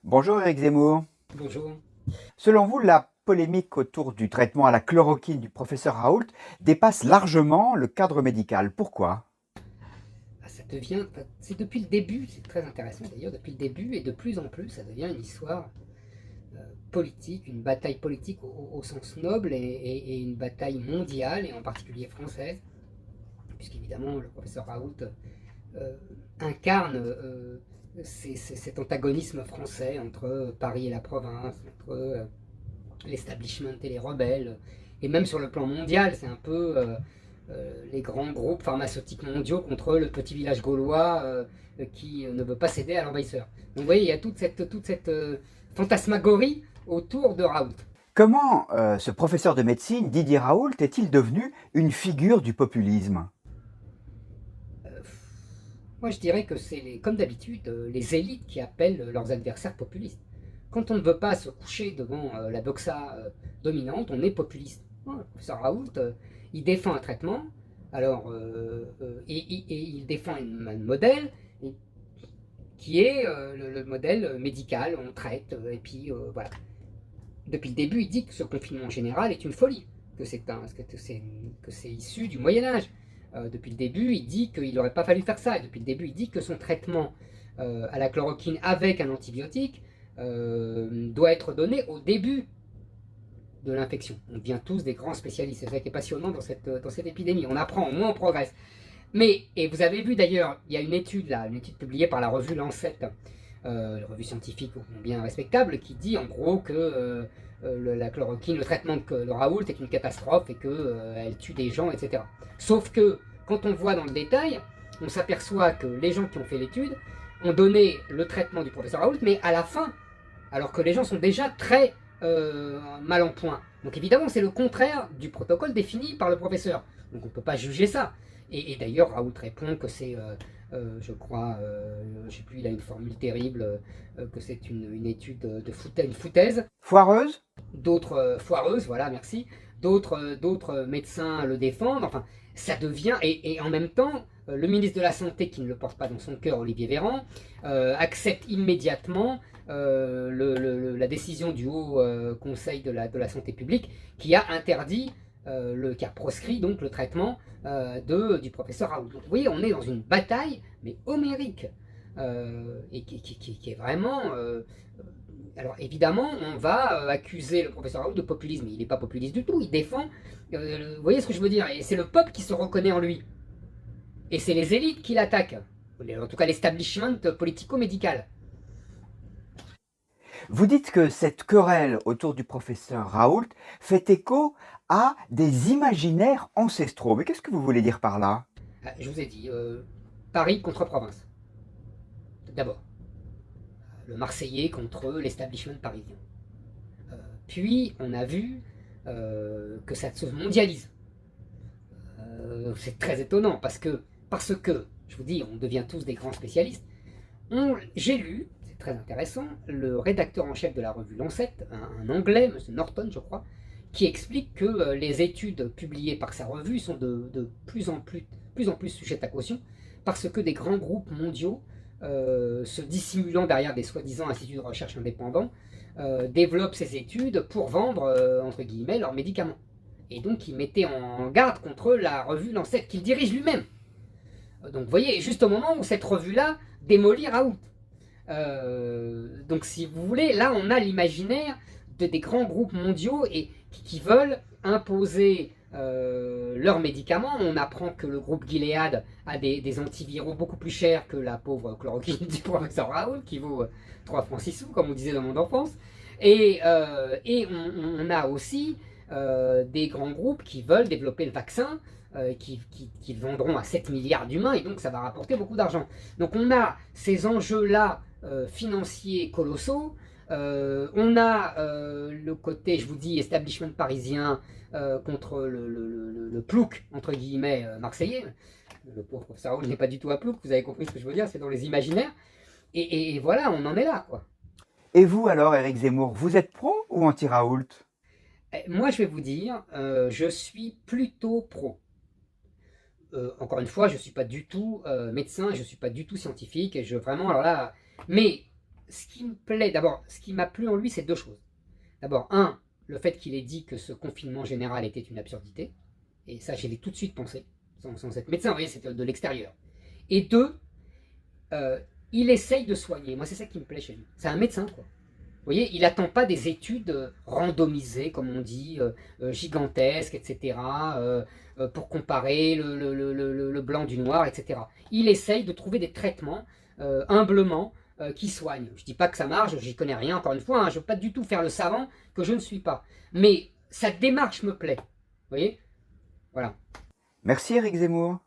Bonjour Éric Zemmour. Bonjour. Selon vous, la polémique autour du traitement à la chloroquine du professeur Raoult dépasse largement le cadre médical. Pourquoi? Ça devient, c'est depuis le début, c'est très intéressant d'ailleurs, depuis le début et de plus en plus, ça devient une histoire politique, une bataille politique au sens noble et une bataille mondiale et en particulier française, puisqu'évidemment le professeur Raoult euh, incarne cet antagonisme français entre Paris et la province, entre l'establishment et les rebelles, et même sur le plan mondial, c'est un peu les grands groupes pharmaceutiques mondiaux contre le petit village gaulois qui ne veut pas céder à l'envahisseur. Donc vous voyez, il y a toute cette fantasmagorie autour de Raoult. Comment ce professeur de médecine, Didier Raoult, est-il devenu une figure du populisme? Euh, Moi je dirais que c'est comme d'habitude les élites qui appellent leurs adversaires populistes. Quand on ne veut pas se coucher devant la doxa dominante, on est populiste. Le professeur Raoult, il défend un traitement, et il défend un modèle qui est le modèle médical, on traite, et puis voilà. Depuis le début, il dit que ce confinement général est une folie, que c'est issu du Moyen-Âge. Depuis le début, il dit qu'il n'aurait pas fallu faire ça. Et depuis le début, il dit que son traitement à la chloroquine avec un antibiotique doit être donné au début de l'infection. On devient tous des grands spécialistes. C'est ça qui est passionnant dans cette épidémie. On apprend, au moins on progresse. Mais, et vous avez vu d'ailleurs, il y a une étude là, une étude publiée par la revue Lancet, une revue scientifique bien respectable, qui dit en gros que la chloroquine, le traitement de Raoult est une catastrophe et qu'elle tue des gens, etc. Sauf que quand on voit dans le détail, on s'aperçoit que les gens qui ont fait l'étude ont donné le traitement du professeur Raoult, mais à la fin, alors que les gens sont déjà très mal en point. Donc évidemment, c'est le contraire du protocole défini par le professeur. Donc on ne peut pas juger ça. Et d'ailleurs, Raoult répond que c'est, je crois, je ne sais plus, il a une formule terrible, que c'est une étude une foutaise. Foireuse? D'autres foireuses, voilà, merci. D'autres médecins le défendent. Enfin, ça devient. Et en même temps, le ministre de la Santé, qui ne le porte pas dans son cœur, Olivier Véran, accepte immédiatement la décision du Haut Conseil de la Santé publique qui a interdit, qui a proscrit donc le traitement du professeur Raoult. Donc vous voyez, on est dans une bataille, mais homérique, et qui est vraiment. Alors évidemment, on va accuser le professeur Raoult de populisme. Il n'est pas populiste du tout, il défend. Vous voyez ce que je veux dire? Et c'est le peuple qui se reconnaît en lui. Et c'est les élites qui l'attaquent. En tout cas, l'establishment politico-médical. Vous dites que cette querelle autour du professeur Raoult fait écho à des imaginaires ancestraux. Mais qu'est-ce que vous voulez dire par là? Je vous ai dit, Paris contre province. D'abord, le Marseillais contre l'establishment parisien. Puis, on a vu que ça se mondialise. C'est très étonnant parce que, je vous dis, on devient tous des grands spécialistes. J'ai lu, c'est très intéressant, le rédacteur en chef de la revue Lancet, un anglais, M. Norton, je crois, qui explique que les études publiées par sa revue sont de plus en plus sujettes à caution, parce que des grands groupes mondiaux, se dissimulant derrière des soi-disant instituts de recherche indépendants, développent ces études pour vendre, entre guillemets, leurs médicaments. Et donc il mettait en garde contre la revue Lancet, qu'il dirige lui-même. Donc vous voyez, juste au moment où cette revue-là démolit Raoult. Donc si vous voulez, là on a l'imaginaire des grands groupes mondiaux et qui veulent imposer leurs médicaments. On apprend que le groupe Gilead a des antiviraux beaucoup plus chers que la pauvre chloroquine du professeur Raoult, qui vaut 3 francs 6 sous, comme on disait dans mon enfance. Et on a aussi des grands groupes qui veulent développer le vaccin, qui vendront à 7 milliards d'humains, et donc ça va rapporter beaucoup d'argent. Donc on a ces enjeux-là financiers colossaux. On a le côté, je vous dis, establishment parisien contre le plouc, entre guillemets, marseillais. Le pauvre professeur Raoult n'est pas du tout à plouc, vous avez compris ce que je veux dire, c'est dans les imaginaires. Et voilà, on en est là, quoi. Et vous alors, Éric Zemmour, vous êtes pro ou anti-Raoult? Moi, je vais vous dire, je suis plutôt pro. Encore une fois, je ne suis pas du tout médecin, je ne suis pas du tout scientifique, et je vraiment, alors là, mais ce qui me plaît, d'abord, ce qui m'a plu en lui, c'est deux choses. D'abord, un, le fait qu'il ait dit que ce confinement général était une absurdité. Et ça, j'y ai tout de suite pensé, sans être médecin, vous voyez, c'est de l'extérieur. Et deux, euh, il essaye de soigner. Moi, c'est ça qui me plaît chez lui. C'est un médecin, quoi. Vous voyez, il n'attend pas des études randomisées, comme on dit, gigantesques, etc., pour comparer le blanc du noir, etc. Il essaye de trouver des traitements humblement qui soignent. Je ne dis pas que ça marche, j'y connais rien, encore une fois, hein, je ne veux pas du tout faire le savant que je ne suis pas. Mais sa démarche me plaît. Vous voyez? Voilà. Merci Éric Zemmour.